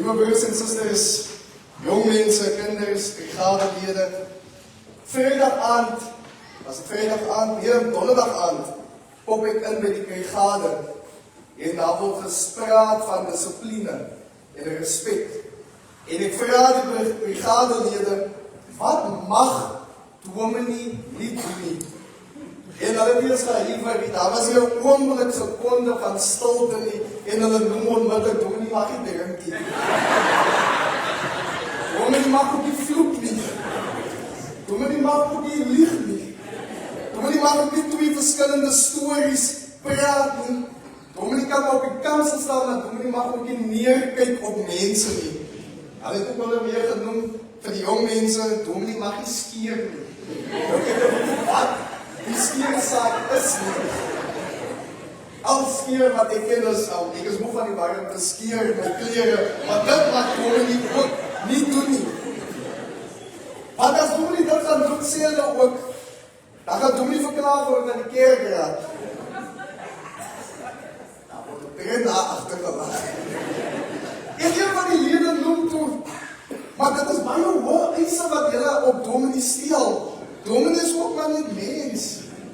Liewe broers en susters, jong mense, kinders, brigadelede, vrijdag aand, weer donderdag aand, pop ek in by die brigade en daar word gespraat van dissipline en respect. En ek vra die brigadelede, wat mag dominee nie doen nie? En hulle wees gehuiwer, daar was hier 'n oomblik sekonde van stilte nie, en hulle noem onmiddellik, dominee mag nie drink nie. Dominee mag ook nie vloek nie. Dominee mag ook nie lieg nie. Dominee mag ook nie twee verskillende stories praat nie. Dominee kan op die kansel staan, en dominee mag ook nie neerkyk op mense nie. Hulle het ook hulle weer genoem, vir die jong mense, dominee mag nie skeer nie. Wat? Die skeersaak is nie. Al skeer wat ek ken is, ek is moe van die warm te skeer my klere, maar dit mag dominee ook nie doen nie. Want as dominee dit gaan doen, sê hulle ook, dan gaan dominee verklaar word aan die kerkraad. Nou word die pen daar agtergelaat. En een van die lede noem toe, maar dit is baie hoë eise wat julle op dominee steel. Dominee is ook maar net mens.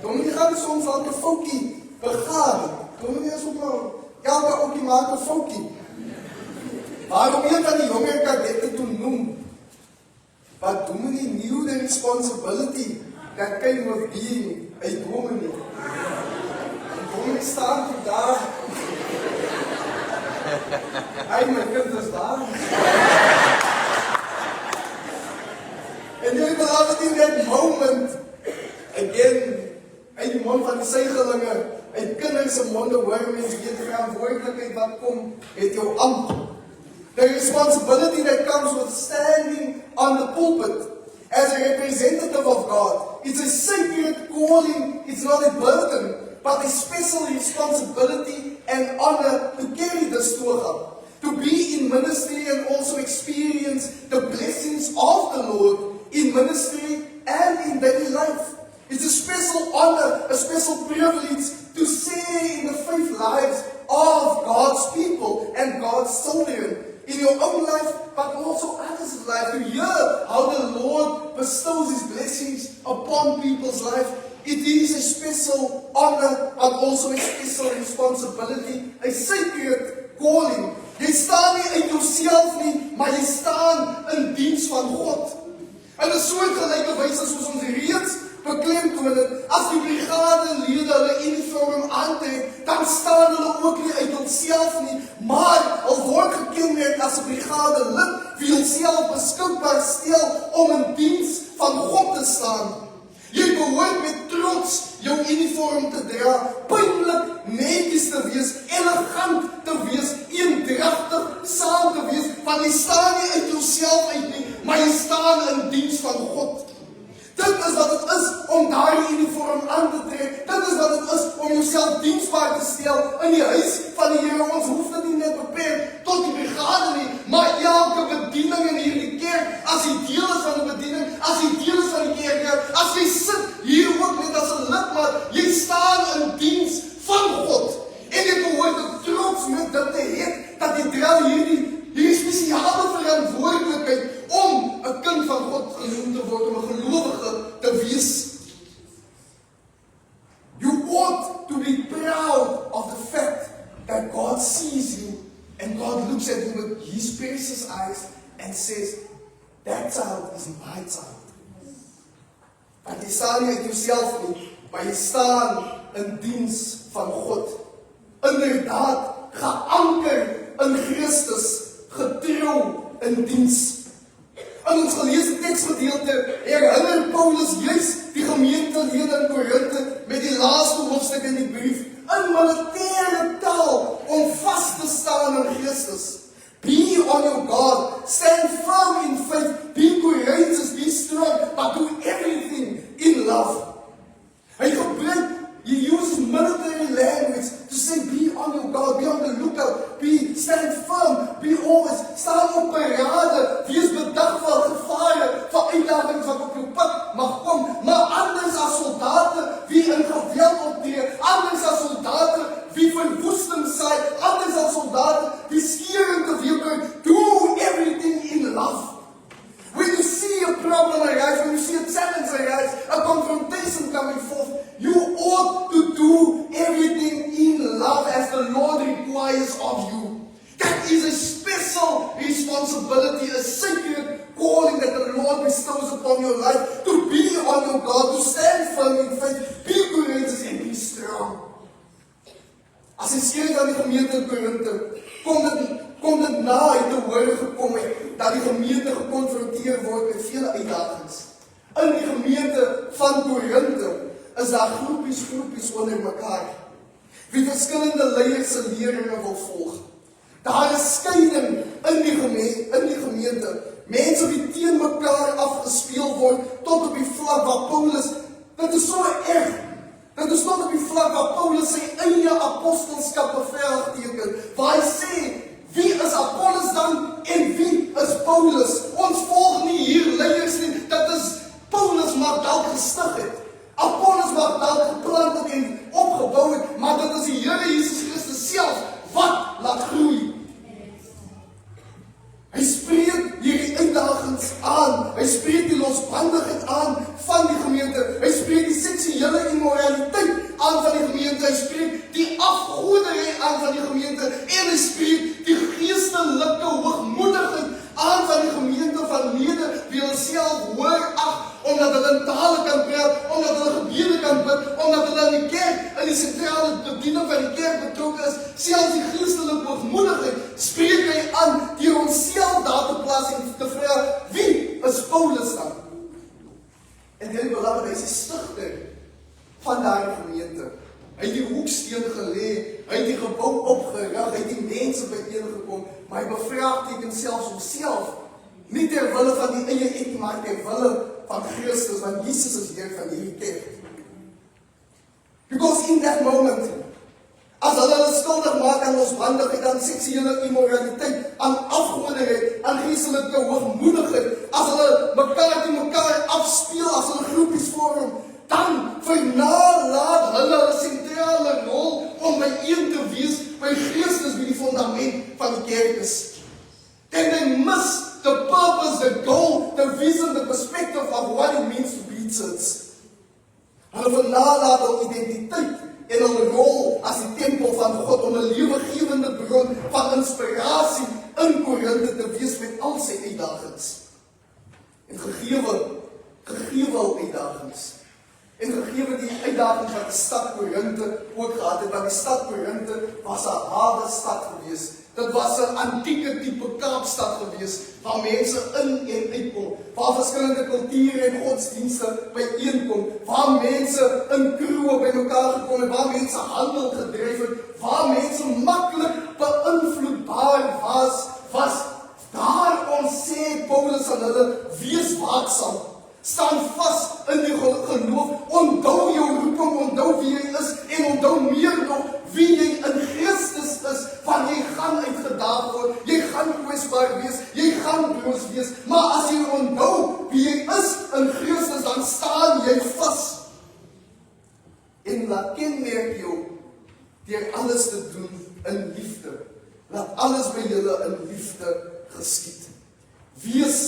Dominee gaan soms al 'n foutjie begaan. Dominee is ook maar, elke ookie maak 'n foutjie. Maar om een van die jonger kadette te noem, but dominee knew the responsibility that came with being a dominee. En dominee staan toe daar. Hy, my kind is daar. En jy het laat in that moment, again, uit die mond van die seigelinge, uit kinders se monde hoor mens weet die verantwoordelikheid wat kom, het jou amp. The responsibility that comes with standing on the pulpit as a representative of God. It's a sacred calling, it's not a burden, but a special responsibility and honor to carry this toga. To be in ministry and also experience the blessings of the Lord in ministry and in daily life. It's a special honor, a special privilege to say in the faith lives of God's people and God's children. In your own life, but also others' life. To hear how the Lord bestows His blessings upon people's life. It is a special honor, but also a special responsibility, a sacred calling. Jy staan nie uit jouself nie, maar jy staan in diens van God. En 'n soortgelyke wyse soos ons reeds beklemtoon het, as die brigadelede hulle uniform aantrek, dan staan hulle ook nie uit hulself nie, maar hulle word gekenmerk as 'n brigadelid wie hulself beskikbaar stel om in diens van God te staan. Jy behoort met trots jou uniform te dra, pynlik netjies te wees, elegant te wees, eendragtig saam te wees, want jy staan nie uit jouself uit nie, maar jy staan in diens van God. Dit is wat het is om daardie uniform aan te trek. Dit is wat het is om jouself diensbaar te stel in die huis van die Here. Ons hoef dit nie net beperk tot die brigade nie, maar elke bediening in hierdie kerk, as jy deel is van die bediening, as jy deel is van die kerk, as jy sit hier ook net as 'n lidmaat, jy staan in diens van God. En jy behoort trots met dit te hê, dat jy dra hierdie spesiale verantwoordelikheid om 'n kind van God genoem te word, om 'n gelowige te wees. You ought to be proud of the fact that God sees you and God looks at you with His precious eyes and says, that child is my child. Want jy staan nie uit jouself nie, maar jy staan in diens van God. Inderdaad, geanker in Christus, getrou in diens. In ons geleesde teksgedeelte herinner Paulus juis die gemeentelede in Korinthe met die laaste hoofstuk in die brief in militêre taal om vas te staan in Christus. Be on your guard, stand firm in faith, be courageous, be strong, but do everything in love. Hy gebruik, he uses military language to say be on your guard, be on the lookout, stand firm, be always, staan op parade, wees bedag vir gevare, vir uitdagings wat op jou pad mag kom, maar anders as soldate wie in geweld optree, anders as soldate wie verwoesting saai, anders as soldate wie skering teweeg bring, do as hy skryf aan die gemeente in Korinthe, kom dit na hy te hore gekom het, dat die gemeente gekonfronteer word met vele uitdagings. In die gemeente van Korinthe is daar groepies onder mekaar, wie verskillende leiers se leringe wil volg. Daar is skeiding in die gemeente, mense wie teen mekaar afgespeel word, tot op die vlak waar Paulus, dit is so erg, dit is tot op die vlak waar Paulus sy eie apostelskap bevestig, waar hy sê, wie is Apollos dan en wie is Paulus? Ons volg nie hier leiers nie, dit is Paulus maar dalk gestig het. Apollos maar dalk geplant het en opgebou het, maar dit is die Here Jesus Christus self wat laat groei. Hy spreek hierdie uitdagings aan, hy spreek die losbandigheid aan van die gemeente, hy spreek die seksuele immoraliteit aan van die gemeente, hy spreek die afgoderry aan van die gemeente, en hy spreek die geestelike hoogmoedigheid aan van die gemeente van lede, wie hulle self hoor ag, omdat hulle in tale kan praat, omdat hulle gebede kan bid, omdat hulle in die kerk, in die sentrale bediening van die kerk betrokke is, selfs die geestelike hoogmoedigheid, spreek hy aan, deur ons self daar te plaas en te vra, wie is Paulus dan? En die belangrijk, hy is die stigter van daardie gemeente. Hy het die hoeksteen gelê, hy het die gebou opgerig, hy het die mense bijeengekom, maar hy bevraagteken selfs homself, nie ter wille van die eie ek, maar ter wille van Christus, want Jesus is Heer van die kerk. Because in that moment, as hulle skuldig maak aan losbandigheid, aan seksuele immoraliteit, aan afgoderheid, aan geestelike hoogmoedigheid, as hulle mekaar die mekaar afspeel, as hulle groepies vorm, dan vernalaat hulle 'n sentrale rol om by een te wees, by Christus wie die fundament van die kerk is. Then they miss the purpose, the goal, the vision, the perspective of what it means to be church. Hulle vernalaat hul identiteit en hul rol as die tempel van God om 'n lewegewende bron van inspirasie in Korinthe te wees met al sy uitdagings. En gegee hul uitdagings. En gegee die uitdagings wat die stad Korinthe ook gehad het, want die stad Korinthe was 'n hawe stad gewees. Dit was 'n antieke tipe Kaapstad gewees, waar mense in en uitkom, waar verskillende kulture en godsdienste byeenkom, waar mense in kroe by mekaar gekom het, waar mense handel gedryf het, waar mense maklik beïnvloedbaar was. Daar ons sê Paulus aan hulle, wees waaksaam, staan vas in die geloof, onthou jou roeping, onthou wie jy is, en onthou meer nog wie jy in Christus is, want jy gaan uitgedaag word, jy gaan kwesbaar wees, jy gaan broos wees, maar as jy onthou wie jy is in Christus, dan staan jy vas. En laat kenmerk jou, deur alles te doen in liefde. Laat alles by julle in liefde geskied. Wees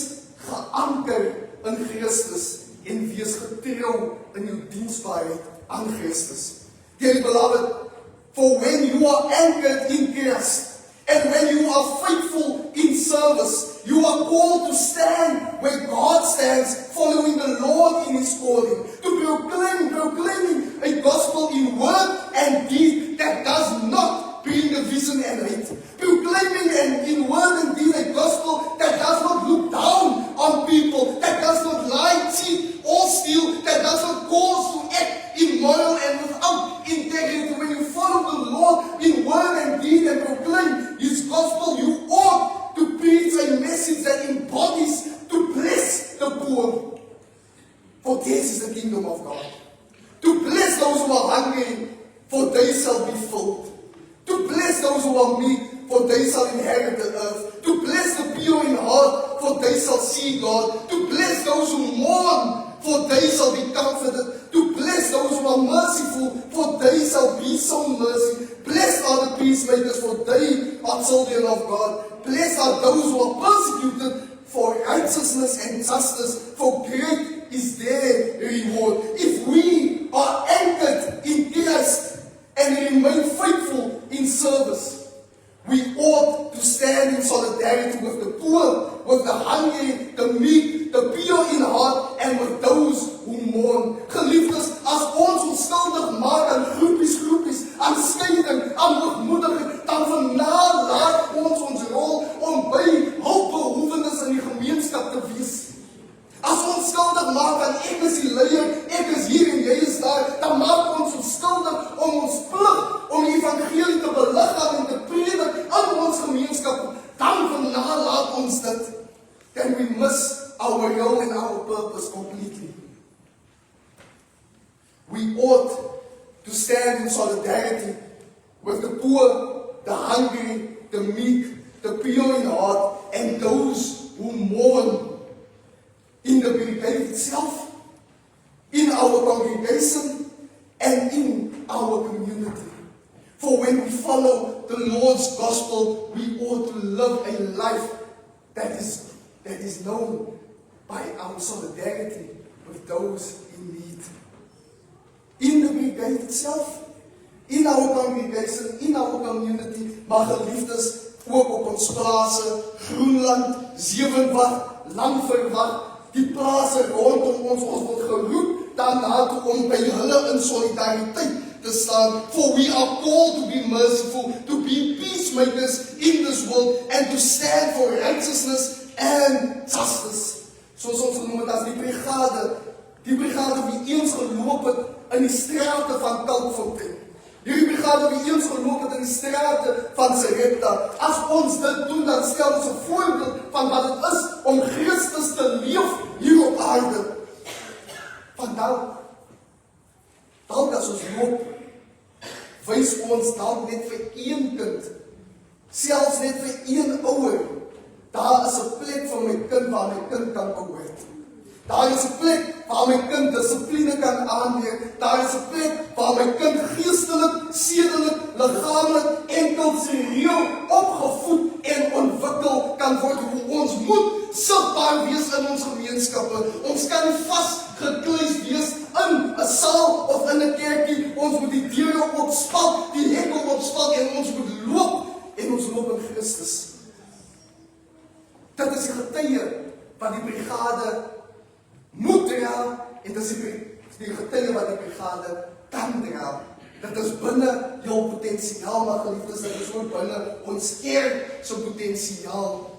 geanker in Christus en wees getrou in jou diensbaarheid aan Christus. Dear beloved, for when you are anchored in Christ and when you are faithful in service, you are called to stand where God stands, following the Lord in His calling, to proclaiming a gospel in word and deed that does not bring division and hate. Proclaiming and in word and deed a gospel that does not look down on people, that does not lie, cheat, or steal, that does not cause to act immoral and without integrity. When you follow the Lord in word and deed and proclaim His gospel, you ought to preach a message that embodies to bless the poor. For this is the kingdom of God. To bless those who are hungry, for they shall be filled. To bless those who are meek, for they shall inherit the earth. To bless the pure in heart, for they shall see God. To bless those who mourn, for they shall be comforted. To bless those who are merciful, for they shall be shown mercy. Blessed are the peacemakers, for they are children of God. Blessed are those who are persecuted for righteousness and justice, for great is their reward. If we are anchored in Christ and remain faithful in service, we ought to stand in solidarity with the poor, with the hungry, the meek, the pure in heart, and with those who Geliefdes, as ons onskuldig maak aan groepies, aan skeiding, aan we ought to stand in solidarity with the poor, the hungry, the meek, the pure in heart, and those who mourn in the brigade itself, in our congregation, and in our community. For when we follow the Lord's gospel, we ought to live a life that is known by our solidarity with those in need. In the brigade itself, in our congregation, in our community, maar geliefdes, ook op ons plase, Groenland, Zevenwag, Langverwag, die plase rondom ons word geroep daarna toe om by hulle in solidariteit te staan. For we are called to be merciful, to be peacemakers in this world, and to stand for righteousness and justice. Soos ons genoem het as die brigade wie eens geloop het in die strate van Kalkfontein. Hierdie brigade wie eens geloop het in die strate van Sarepta. As ons dit doen, dan stel ons 'n voorbeeld van wat het is om Christus te leef hier op aarde. Vandaag, dalk as ons loop, wys ons dalk net vir een kind, selfs net vir een ouer, daar is 'n plek vir my kind waar my kind kan behoort. Daar is 'n plek waar my kind dissipline kan aanleer. Daar is 'n plek waar my kind geestelik, sedelik, liggaamlik en kultureel opgevoed en ontwikkel kan word. Hoe ons moet sigbaar wees in ons gemeenskappe. Ons kan nie vasgekluis wees in 'n saal of in 'n kerkie. Ons moet die deure oopspalk, die hekke oopspalk en ons moet loop en ons loop in Christus. Dit is die getuie wat die brigade moet dra, en dit is die getuie wat die brigade kan dra. Dit is binne jou potensiaal, maar geliefdes, dit is ook binne ons kerk se potensiaal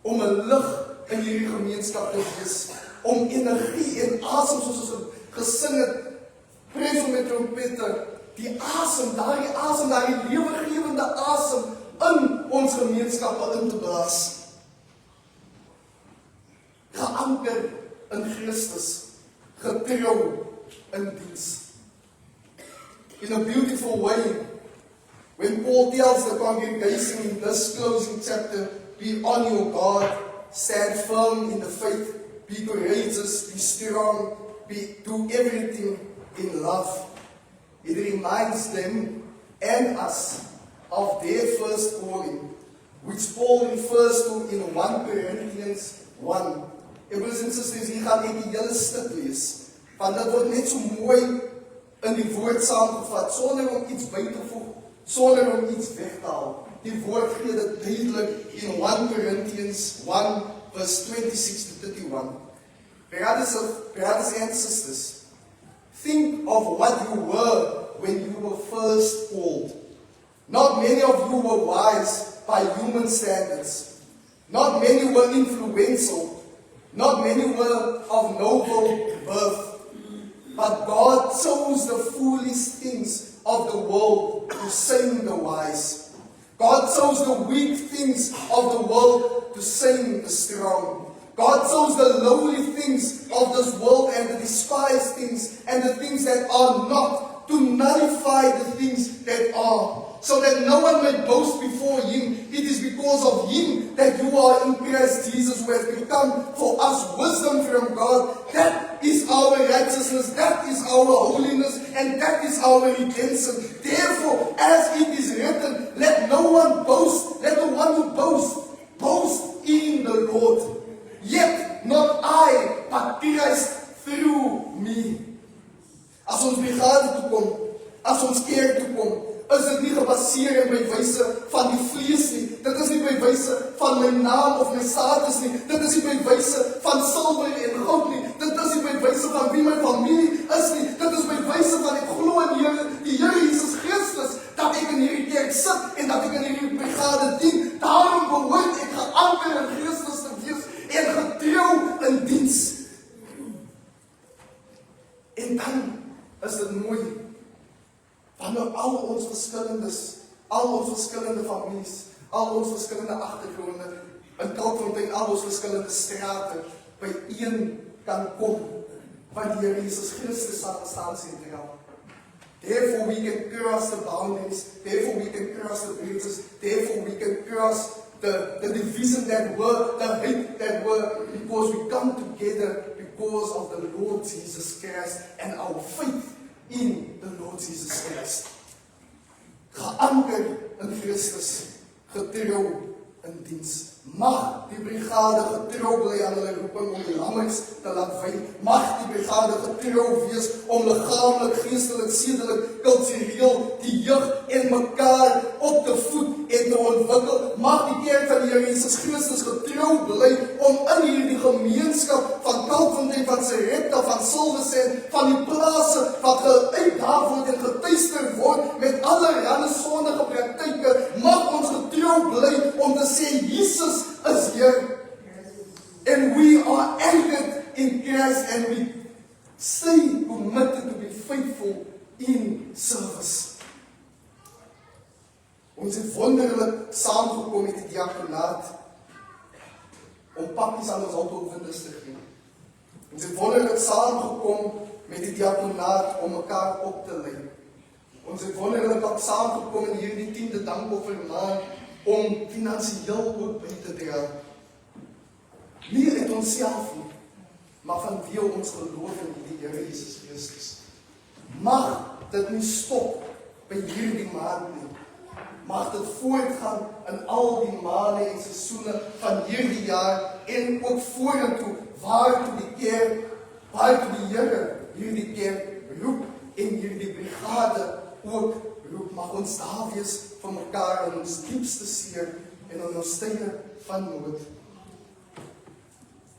om 'n lig in hierdie gemeenskap te wees, om energie en asem, soos ons gesing het, prys met trompette, die asem, daardie lewegewende asem in ons gemeenskappe in te blaas. Geanker in Christus, getrou in diens. In a beautiful way, when Paul tells the congregation in this closing chapter, be on your guard, stand firm in the faith, be courageous, be strong, do everything in love. It reminds them and us of their first calling, which Paul refers to in 1 Corinthians 1. Broers en susters, hier gaan ek die hele stuk lees, want dit word net so mooi in die woord saamgevat, sonder om iets by te voeg, sonder om iets weg te haal. Die woord gee dit duidelik in 1 Corinthians 1 verse 26 to 31. Brothers and sisters, think of what you were when you were first called. Not many of you were wise by human standards. Not many were influential. Not many were of noble birth, but God chose the foolish things of the world to shame the wise. God chose the weak things of the world to shame the strong. God chose the lowly things of this world and the despised things and the things that are not to nullify the things that are, so that no one may boast before Him. It is because of Him that you are in Christ Jesus, who has become for us wisdom from God. That is our righteousness, that is our holiness, and that is our redemption. Therefore, as it is written, let no one boast, let the one who boast in the Lord. Yet not I, but Christ through me. As ons brigade toekom, as ons kerk toekom, is dit nie gebaseer in my wyse van die vlees nie. Dit is nie by wyse van my naam of my status nie. Dit is nie by wyse van silwer en goud nie. Dit is nie by wyse van wie my familie is nie. Dit is by wyse van ek glo in die Here Jesus Christus, dat ek in hierdie kerk sit en dat ek in hierdie brigade dien. Daarom behoort ek geanker in Christus te wees en getrou in diens. En dan is dit mooi, wanneer al ons verskillende families, al ons verskillende agtergronde, in Kalkfontein al ons verskillende strate, by een kan kom, wat die Here Jesus Christus staan sentraal. Therefore we can cross the boundaries, therefore we can cross the bridges, therefore we can cross the division that were, the hate that were, because we come together because of the Lord Jesus Christ and our faith in the Lord Jesus Christ. Geanker in Christus, getrou in diens. Mag die brigade getrou bly aan hulle roeping om die lammers te laat wy. Mag die brigade getrou wees om liggaamlik, geestelik, sedelik, kultureel die jeug en mekaar op te voed en te ontwikkel. Mag die kerk van die Here Jesus Christus getrou bly om in hierdie gemeenskap van Kalkfontein, van Sarepta, van Silverstone, van die plase wat uitdaag word en getuister word met allerlei sondige praktyke, mag ons getrou bly om te sê Jesus is here, and we are anchored in Christ, and we stay committed to be faithful in service. Ons het wonderlik saamgekom met die diakonaat om pakkies aan ons hulpbehoewendes te gee. Ons het wonderlik saamgekom met die diakonaat om mekaar op te lei. Ons het wonderlik ook saamgekom in hierdie 10de dankoffermaand om finansiëel ook by te dra. Nie uit onsself nie, maar vanweë ons geloof in die Here Jesus Christus. Mag dit nie stop by hierdie maand nie. Mag dit voortgaan in al die maande en seisoene van hierdie jaar en ook vorentoe, waartoe die kerk, waartoe die Here hierdie kerk roep en hierdie brigade ook roep. Mag ons daar wees vir mekaar in ons diepste seer en in ons tye van nood.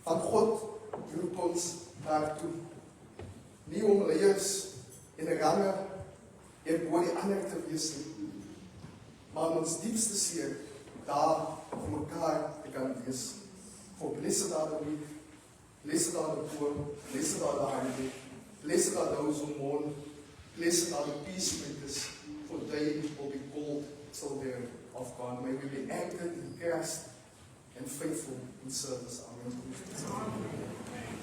Van God roep ons daartoe. Nie om leiers en range en bo die ander te wees nie, maar in ons diepste seer daar vir mekaar te kan wees. For blessed are the weak, blessed are the poor, blessed are the hungry, blessed are those who mourn, blessed are the peacemakers, for they will be called children of God. May we be anchored in Christ and faithful in service. Amen.